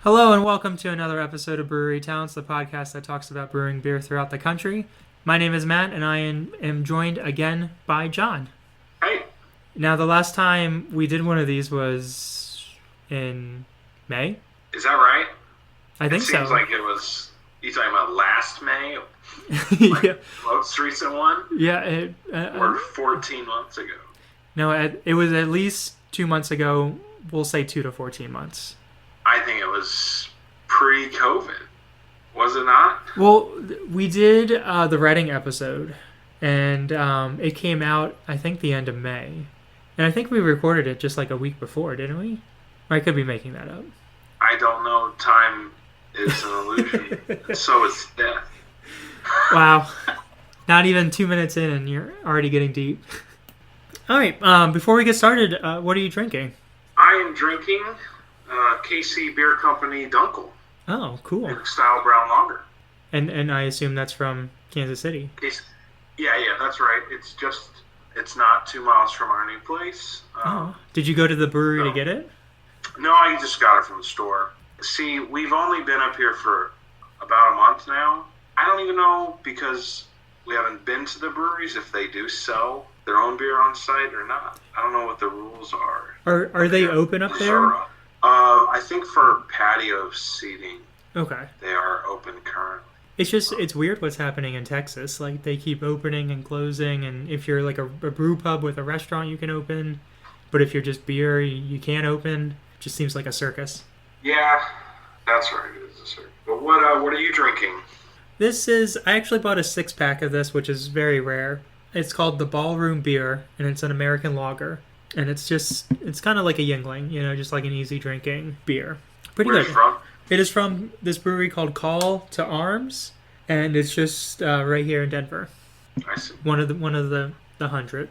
Hello and welcome to another episode of Brewery Towns, the podcast that talks about brewing beer throughout the country. My name is Matt, and I am joined again by John. Hey. Now, the last time we did one of these was in May? Is that right? I think so. It seems like it was... You talking about last May? Yeah. Most recent one? Yeah. Or 14 months ago? No, it was at least 2 months ago. We'll say 2 to 14 months. I think it was pre-COVID. Was it not? Well, we did the Reading episode, and it came out, I think, the end of May. And I think we recorded it just like a week before, didn't we? Or I could be making that up. I don't know. Time is an illusion. And so is death. Wow. Not even 2 minutes in, and you're already getting deep. All right. Before we get started, what are you drinking? I am drinking KC Beer Company Dunkel. Oh, cool. Style brown lager. And I assume that's from Kansas City. Yeah, that's right. It's not 2 miles from our new place. Did you go to the brewery to get it? No, I just got it from the store. See, we've only been up here for about a month now. I don't even know, because we haven't been to the breweries, if they do sell their own beer on site or not. I don't know what the rules are. Are they open up there? I think for patio seating, okay, they are open currently. It's weird what's happening in Texas. Like, they keep opening and closing, and if you're like a brew pub with a restaurant, you can open. But if you're just beer, you can't open. It just seems like a circus. Yeah, that's right. It is a circus. But what are you drinking? I actually bought a 6-pack of this, which is very rare. It's called the Ballroom Beer, and it's an American lager. And it's kind of like a Yingling, just like an easy drinking beer. Pretty Where's good. it from? It is from this brewery called Call to Arms, and it's just right here in Denver. I see. One of the 100.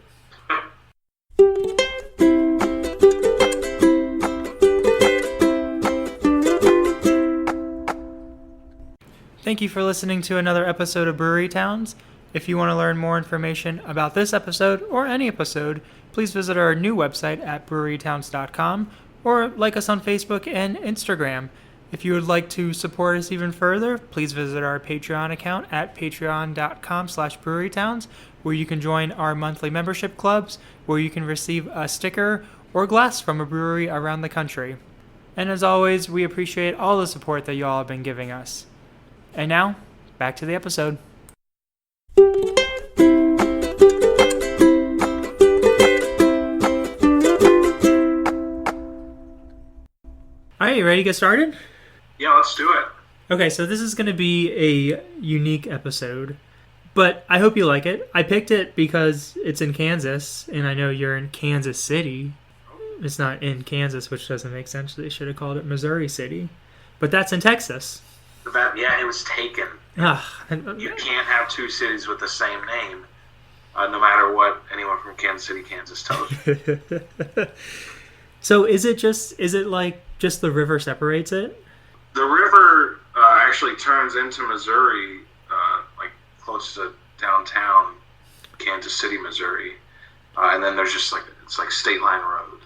Thank you for listening to another episode of Brewery Towns. If you want to learn more information about this episode or any episode, please visit our new website at brewerytowns.com or like us on Facebook and Instagram. If you would like to support us even further, please visit our Patreon account at patreon.com/brewerytowns, where you can join our monthly membership clubs, where you can receive a sticker or glass from a brewery around the country. And as always, we appreciate all the support that you all have been giving us. And now, back to the episode. All right, you ready to get started? Yeah, let's do it. Okay, so this is going to be a unique episode, but I hope you like it. I picked it because it's in Kansas, and I know you're in Kansas City. It's not in Kansas, which doesn't make sense. They should have called it Missouri City. But that's in Texas. It was taken. You can't have two cities with the same name, no matter what anyone from Kansas City, Kansas tells you. So is it like just the river separates it? The river actually turns into Missouri, like close to downtown Kansas City, Missouri, and then there's just it's like State Line Road,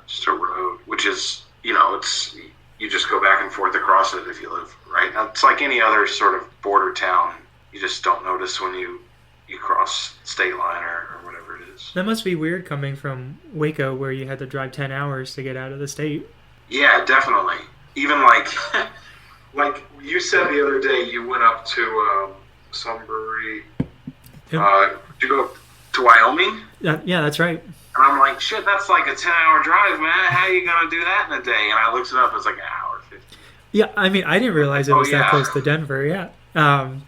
just a road, which is it's you just go back and forth across it if you live right. Now, it's like any other sort of border town. You just don't notice when you cross state line or whatever it is. That must be weird coming from Waco, where you had to drive 10 hours to get out of the state. Yeah, definitely. Even like you said the other day, you went up to some brewery. Did you go to Wyoming? Yeah, that's right. And I'm like, shit, that's like a 10-hour drive, man. How are you going to do that in a day? And I looked it up. It was like an hour 50. Yeah, I mean, I didn't realize it was that close to Denver, yeah.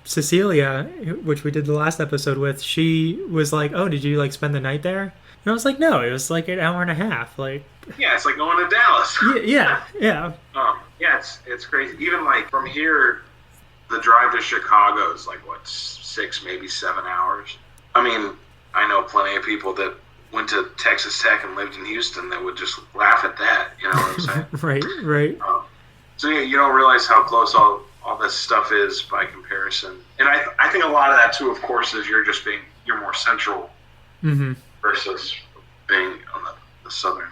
Cecilia, which we did the last episode with, she was like, oh, did you spend the night there? And I was like, no, it was like an hour and a half. Yeah, it's like going to Dallas. Yeah. Yeah, it's crazy. Even from here, the drive to Chicago is 6, maybe 7 hours. I mean, I know plenty of people that went to Texas Tech and lived in Houston that would just laugh at that. You know what I'm saying? Right. So yeah, you don't realize how close all this stuff is by comparison. And I think a lot of that too, of course, is you're more central versus being on the southern.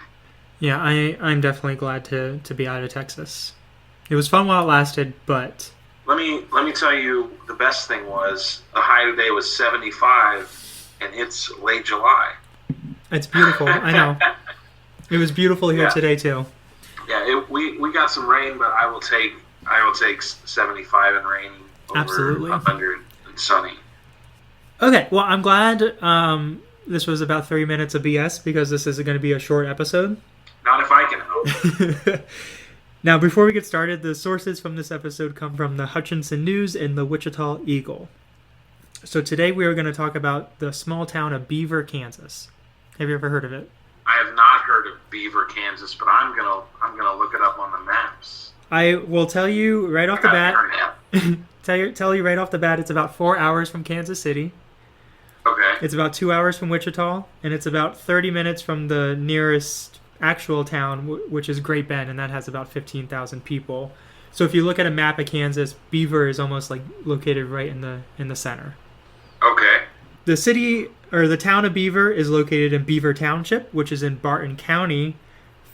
Yeah, I'm definitely glad to be out of Texas. It was fun while it lasted, but Let me tell you, the best thing was the high today was 75, and it's late July. it's beautiful. I know. It was beautiful here today too. Yeah, we got some rain, but I will take 75 and rainy over Absolutely. 100 and sunny. Okay, well, I'm glad this was about 3 minutes of BS because this is going to be a short episode. Not if I can help. Now, before we get started, the sources from this episode come from the Hutchinson News and the Wichita Eagle. So today we are going to talk about the small town of Beaver, Kansas. Have you ever heard of it? I have not heard of Beaver, Kansas, but I'm gonna look it up on the maps. I will tell you right off the bat. tell you right off the bat, it's about 4 hours from Kansas City. Okay. It's about 2 hours from Wichita, and it's about 30 minutes from the nearest actual town, which is Great Bend, and that has about 15,000 people. So if you look at a map of Kansas, Beaver is almost like located right in the center. Okay. The city or the town of Beaver is located in Beaver Township, which is in Barton County.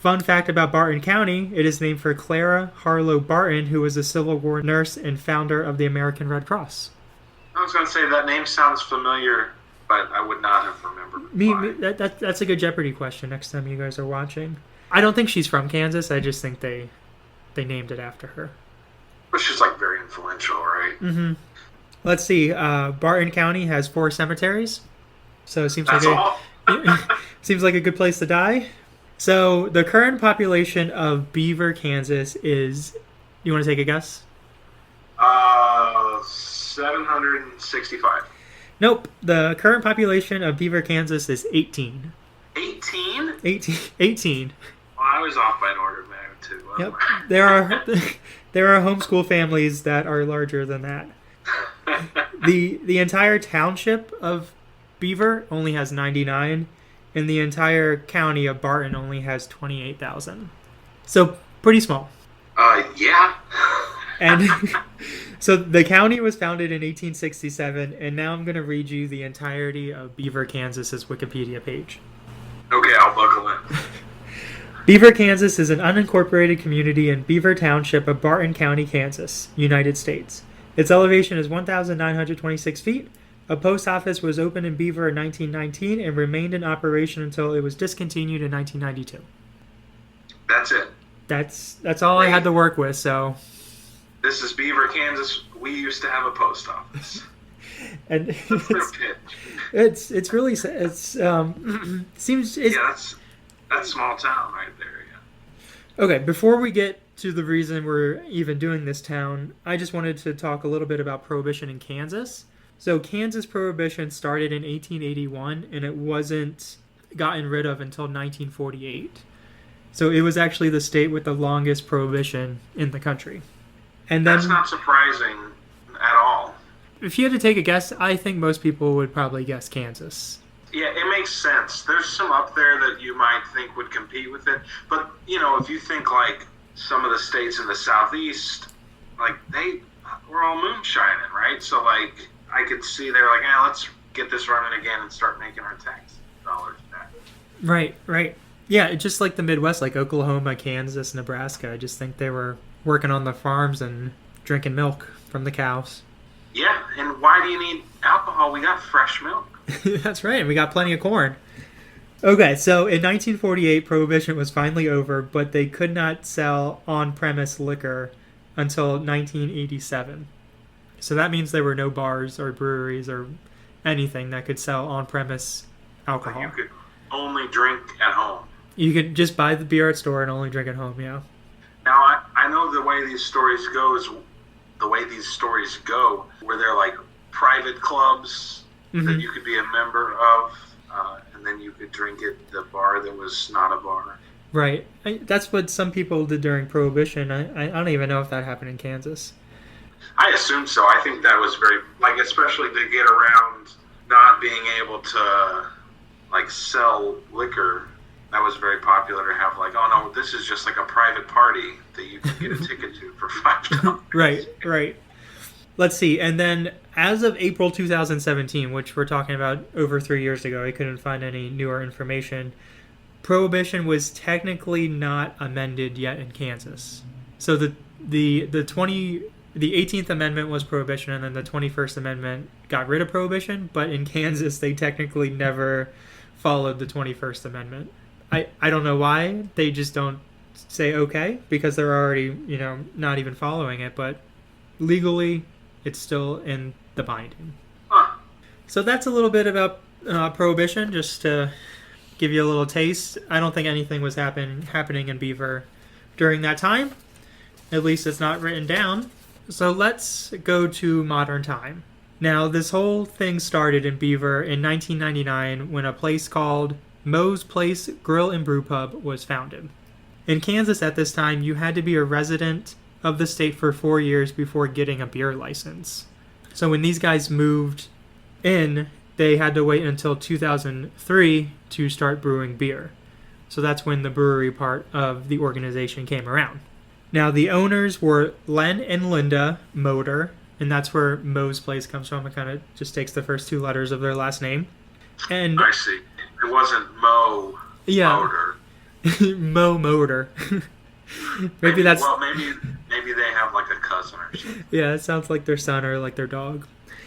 Fun fact about Barton County, it is named for Clara Harlow Barton, who was a Civil War nurse and founder of the American Red Cross. I was going to say that name sounds familiar, but I would not have remembered. That's a good Jeopardy question next time you guys are watching. I don't think she's from Kansas. I just think they named it after her. But she's like very influential, right? Mm-hmm. Let's see. Barton County has 4 cemeteries, so it seems seems like a good place to die. So the current population of Beaver, Kansas is. You want to take a guess? 765. Nope. The current population of Beaver, Kansas is 18. 18? 18. Well, I was off by an order of magnitude. Yep. There are homeschool families that are larger than that. The entire township of Beaver only has 99, and the entire county of Barton only has 28,000. So pretty small. Yeah. And so the county was founded in 1867, and now I'm going to read you the entirety of Beaver, Kansas's Wikipedia page. Okay, I'll buckle in. Beaver, Kansas is an unincorporated community in Beaver Township of Barton County, Kansas, United States. Its elevation is 1,926 feet. A post office was opened in Beaver in 1919 and remained in operation until it was discontinued in 1992. That's it. That's all I had to work with, so... This is Beaver, Kansas. We used to have a post office. And it's really seems that's small town right there. Yeah. Okay, before we get to the reason we're even doing this town, I just wanted to talk a little bit about Prohibition in Kansas. So Kansas Prohibition started in 1881, and it wasn't gotten rid of until 1948. So it was actually the state with the longest prohibition in the country. And then, that's not surprising at all. If you had to take a guess, I think most people would probably guess Kansas. Yeah, it makes sense. There's some up there that you might think would compete with it. But, if you think like some of the states in the southeast, like they were all moonshining, right? So like I could see they're like, let's get this running again and start making our tax dollars back. Right. Yeah, just like the Midwest, like Oklahoma, Kansas, Nebraska. I just think they were working on the farms and drinking milk from the cows. Yeah, and why do you need alcohol? We got fresh milk. That's right. We got plenty of corn. Okay, so in 1948, Prohibition was finally over, but they could not sell on-premise liquor until 1987. So that means there were no bars or breweries or anything that could sell on-premise alcohol. You could only drink at home. You could just buy the beer at store and only drink at home, yeah. Now, I know the way these stories go, where they're like private clubs that you could be a member of, and then you could drink at the bar that was not a bar. Right. That's what some people did during Prohibition. I don't even know if that happened in Kansas. I assume so. I think that was very, especially to get around not being able to, sell liquor. That was very popular to have, oh no, this is just like a private party that you can get a ticket to for $5. Right. Let's see. And then as of April 2017, which we're talking about over 3 years ago, I couldn't find any newer information, Prohibition was technically not amended yet in Kansas. So the 18th Amendment was prohibition, and then the 21st Amendment got rid of prohibition. But in Kansas, they technically never followed the 21st Amendment. I don't know why. They just don't say okay because they're already, not even following it. But legally, it's still in the binding. Huh. So that's a little bit about prohibition, just to give you a little taste. I don't think anything was happening in Beaver during that time. At least it's not written down. So let's go to modern time. Now, this whole thing started in Beaver in 1999 when a place called Moe's Place Grill and Brew Pub was founded. In Kansas at this time, you had to be a resident of the state for 4 years before getting a beer license. So when these guys moved in, they had to wait until 2003 to start brewing beer. So that's when the brewery part of the organization came around. Now, the owners were Len and Linda Motor, and that's where Moe's Place comes from. It kind of just takes the first 2 letters of their last name. And I see. It wasn't Moe Motor. Moe Motor. maybe that's... Well, maybe they have like a cousin or something. Yeah, it sounds like their son or like their dog.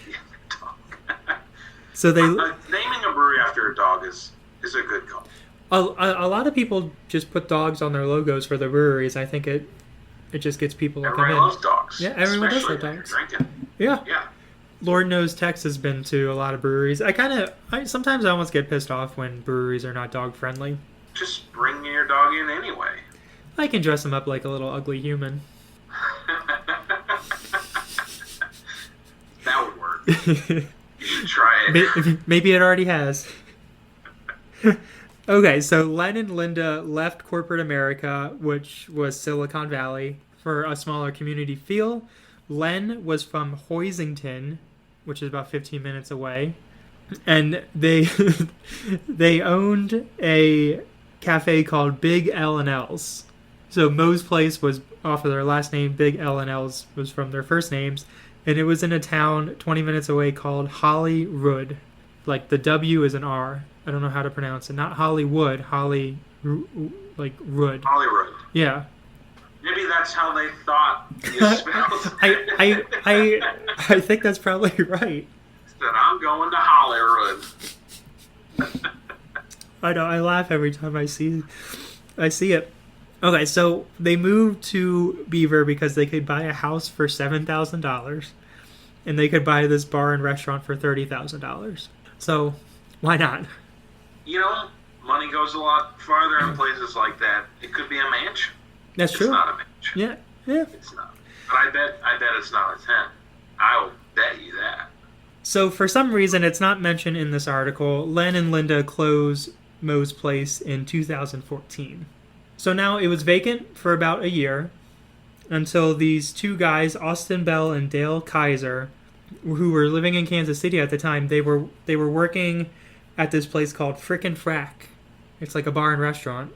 Yeah, their dog. So they... naming a brewery after a dog is a good call. A lot of people just put dogs on their logos for the breweries. I think it just gets people to come in. Everyone loves dogs. Yeah, everyone does love Especially dogs. when you're drinking. Yeah. Yeah. Lord knows Tex has been to a lot of breweries. Sometimes I almost get pissed off when breweries are not dog friendly. Just bring your dog in anyway. I can dress him up like a little ugly human. That would work. You should try it. Maybe it already has. Okay, so Len and Linda left corporate America, which was Silicon Valley, for a smaller community feel. Len was from Hoisington, which is about 15 minutes away, and they they owned a cafe called Big L and L's. So Moe's Place was off of their last name. Big L and L's was from their first names, and it was in a town 20 minutes away called Holyrood. Like the W is an R. I don't know how to pronounce it. Not Hollywood, like Rood. Holyrood. Yeah. Maybe that's how they thought you spelled it. I think that's probably right. Said, I'm going to Holyrood. I know. I laugh every time I see it. Okay, so they moved to Beaver because they could buy a house for $7,000, and they could buy this bar and restaurant for $30,000. So why not? Money goes a lot farther in places like that. It could be a mansion. That's true. It's not a mansion. Yeah. It's not. But I bet it's not a tent. I will bet you that. So for some reason, it's not mentioned in this article. Len and Linda closed Moe's Place in 2014. So now it was vacant for about a year until these 2 guys, Austin Bell and Dale Kaiser, who were living in Kansas City at the time, they were working at this place called Frickin' Frack. It's like a bar and restaurant.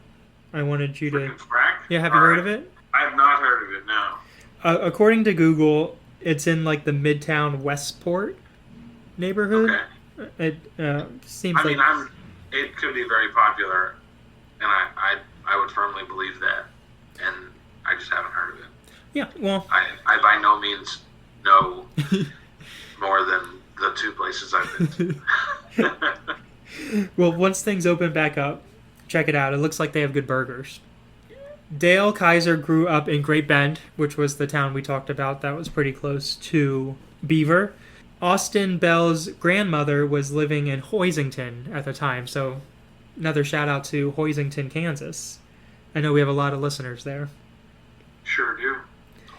I wanted you to... Frickin' Frack? Yeah, have you heard of it? I have not heard of it, no. According to Google, it's in like the Midtown Westport neighborhood. Okay. It seems like... it could be very popular, and I would firmly believe that, and I just haven't heard of it. Yeah, well... I by no means know more than the 2 places I've been to. Well, once things open back up, check it out. It looks like they have good burgers. Dale Kaiser grew up in Great Bend, which was the town we talked about. That was pretty close to Beaver. Austin Bell's grandmother was living in Hoisington at the time, so another shout out to Hoisington, Kansas. I know we have a lot of listeners there. Sure do.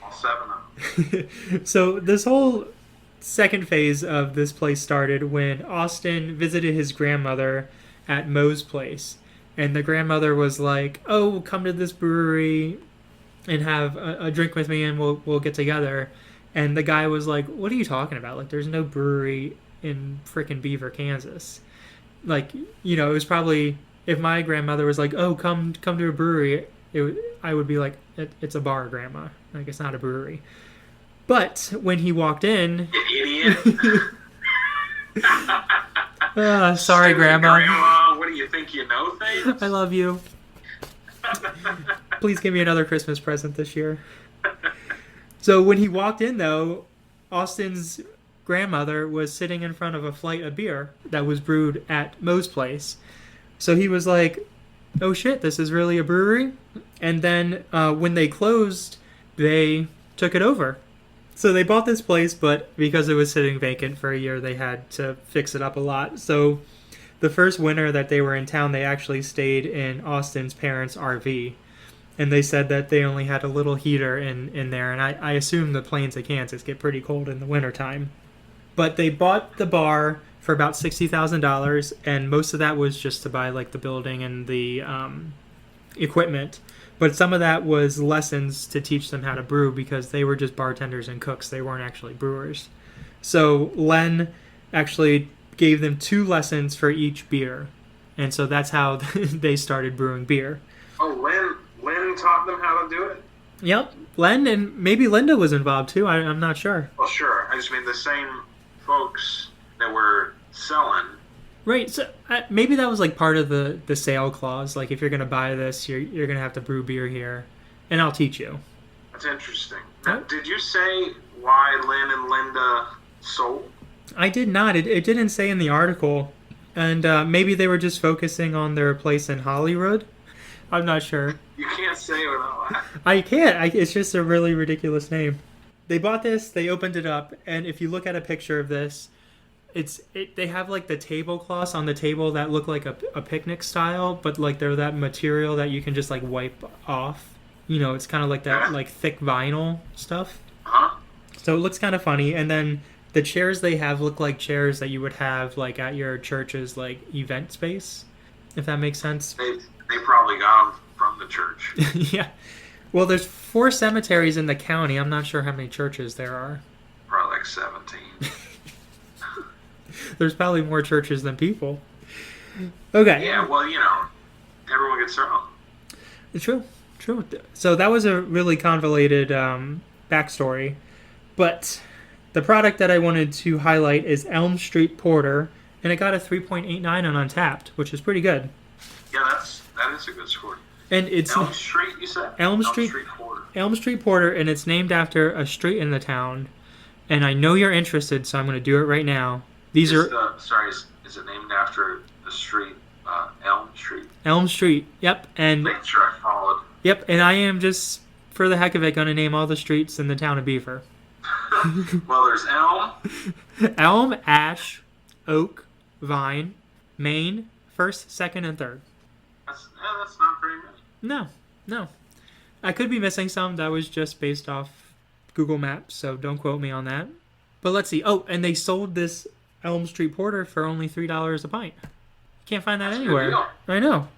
All 7 of them. So this whole second phase of this place started when Austin visited his grandmother at Moe's Place. And the grandmother was like, oh, come to this brewery and have a drink with me and we'll get together. And the guy was like, what are you talking about? Like, there's no brewery in frickin' Beaver, Kansas. Like, it was probably, if my grandmother was like, oh, come to a brewery, I would be like, it's a bar, Grandma. Like, it's not a brewery. But when he walked in... You idiot. Sorry, Grandma. Grandma, what do you think you know things? I love you. Please give me another Christmas present this year. So when he walked in, though, Austin's grandmother was sitting in front of a flight of beer that was brewed at Moe's place. So he was like, oh shit, this is really a brewery? And then when they closed, they took it over. So they bought this place, but because it was sitting vacant for a year, they had to fix it up a lot. So the first winter that they were in town, they actually stayed in Austin's parents' RV. And they said that they only had a little heater in there. And I assume the plains of Kansas get pretty cold in the wintertime. But they bought the bar for about $60,000, and most of that was just to buy like the building and the equipment. But some of that was lessons to teach them how to brew because they were just bartenders and cooks. They weren't actually brewers. So Len actually gave them 2 lessons for each beer. And so that's how they started brewing beer. Oh, Len taught them how to do it? Yep. Len and maybe Linda was involved too. I'm not sure. Well, sure. I just mean the same folks that were selling. Right, so maybe that was like part of the sale clause. Like, if you're going to buy this, you're going to have to brew beer here, and I'll teach you. That's interesting. Now, did you say why Lynn and Linda sold? I did not. It didn't say in the article, and maybe they were just focusing on their place in Hollywood. I'm not sure. You can't say without laughing. I can't. It's just a really ridiculous name. They bought this, they opened it up, and if you look at a picture of this, they have like the tablecloths on the table that look like a picnic style, but like they're that material that you can just like wipe off. You know, it's kind of like that like thick vinyl stuff. Huh? So it looks kind of funny. And then the chairs they have look like chairs that you would have like at your church's like event space, if that makes sense. They probably got them from the church. Yeah. Well, there's 4 cemeteries in the county. I'm not sure how many churches there are. Probably like 17. There's probably more churches than people. Okay. Yeah, well, you know, everyone gets their own. True. So that was a really convoluted backstory. But the product that I wanted to highlight is Elm Street Porter, and it got a 3.89 on Untapped, which is pretty good. Yeah, that is a good score. And it's Elm Street, you said? Elm Street Porter. Elm Street Porter, and it's named after a street in the town. And I know you're interested, so I'm going to do it right now. Is it named after the street, Elm Street? Elm Street, yep. And make sure I followed. Yep, and I am just, for the heck of it, going to name all the streets in the town of Beaver. Well, there's Elm. Elm, Ash, Oak, Vine, Main, 1st, 2nd, and 3rd. That's not very many. No. I could be missing some. That was just based off Google Maps, so don't quote me on that. But let's see. Oh, and they sold this Elm Street Porter for only $3 a pint. Can't find that anywhere. I know.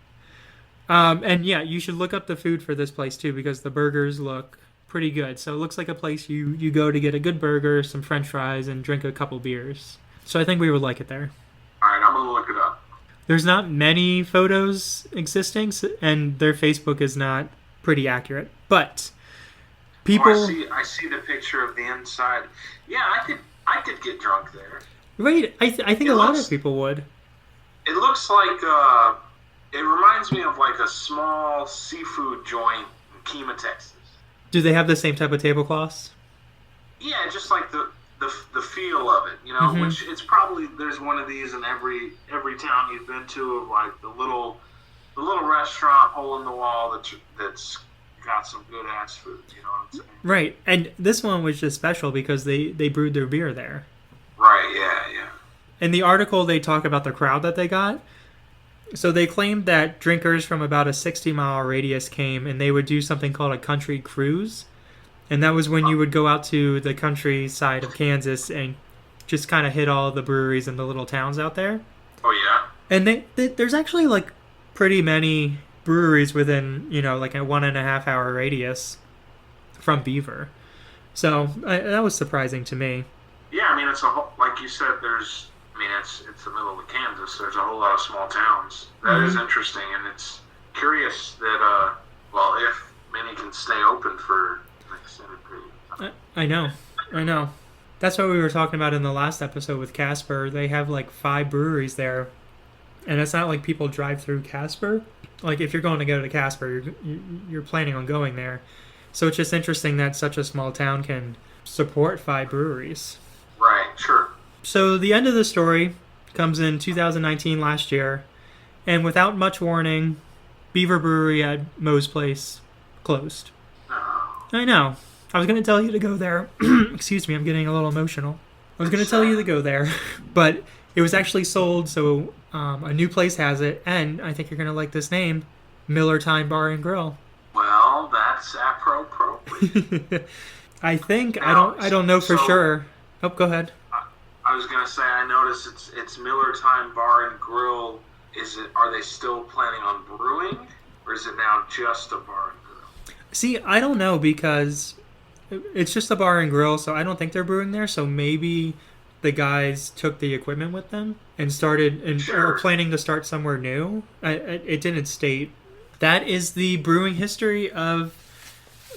And yeah, you should look up the food for this place too, because the burgers look pretty good. So it looks like a place you go to get a good burger, some French fries, and drink a couple beers. So I think we would like it there. All right, I'm gonna look it up. There's not many photos existing, and their Facebook is not pretty accurate. But people, I see the picture of the inside. Yeah, I could get drunk there. Right, I think a lot of people would. It looks like it reminds me of like a small seafood joint in Kemah, Texas. Do they have the same type of tablecloths? Yeah, just like the feel of it, you know. Mm-hmm. Which it's probably there's one of these in every town you've been to, of like the little restaurant hole in the wall that's got some good ass food. You know what I'm saying? Right, and this one was just special because they brewed their beer there. Right. Yeah. In the article, they talk about the crowd that they got. So they claimed that drinkers from about a 60-mile radius came, and they would do something called a country cruise. And that was when you would go out to the countryside of Kansas and just kind of hit all the breweries and the little towns out there. Oh, yeah? And there's actually, like, pretty many breweries within, like a 1.5-hour radius from Beaver. So that was surprising to me. Yeah, I mean, it's like you said, it's the middle of Kansas. There's a whole lot of small towns. That is interesting, and it's curious that, if many can stay open for an extended period of time. I know. That's what we were talking about in the last episode with Casper. They have like 5 breweries there, and it's not like people drive through Casper. Like if you're going to go to Casper, you're planning on going there. So it's just interesting that such a small town can support 5 breweries. Right, sure. So the end of the story comes in 2019, last year, and without much warning, Beaver Brewery at Moe's Place closed. I know. I was going to tell you to go there. Excuse me, I'm getting a little emotional. I was going to tell you to go there, but it was actually sold, so a new place has it, and I think you're going to like this name, Miller Time Bar and Grill. Well, that's apropos. I think Now, I don't know for so- sure. Oh, go ahead. I was gonna say, I noticed it's Miller Time Bar and Grill. Are they still planning on brewing, or is it now just a bar and grill? See, I don't know because it's just a bar and grill, so I don't think they're brewing there. So maybe the guys took the equipment with them and started and Sure. are planning to start somewhere new. It didn't state. That is the brewing history of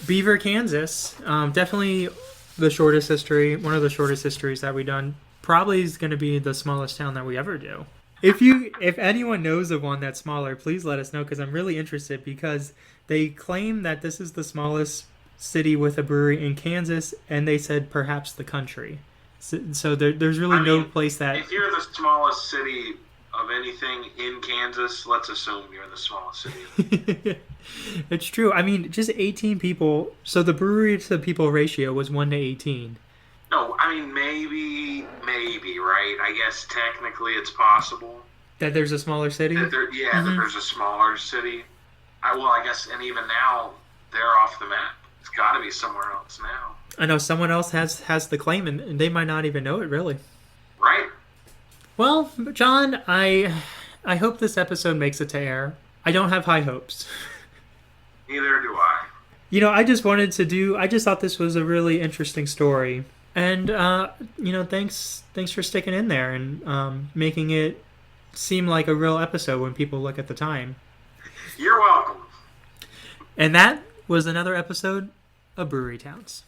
Beaver, Kansas. Definitely the shortest history, one of the shortest histories that we've done. Probably is going to be the smallest town that we ever do. If anyone knows of one that's smaller, please let us know because I'm really interested because they claim that this is the smallest city with a brewery in Kansas, and they said perhaps the country. So there's really no place that. If you're the smallest city of anything in Kansas, let's assume you're the smallest city. It's true. I mean, just 18 people. So the brewery to people ratio was 1 to 18. No, I mean maybe, right? I guess technically it's possible That there's a smaller city. that that there's a smaller city. I guess, and even now they're off the map. It's got to be somewhere else now, I know someone else has the claim, and they might not even know it really. right? Well, John, I hope this episode makes it to air. I don't have high hopes. Neither do I. I just thought this was a really interesting story. And, thanks for sticking in there and making it seem like a real episode when people look at the time. You're welcome. And that was another episode of Brewery Towns.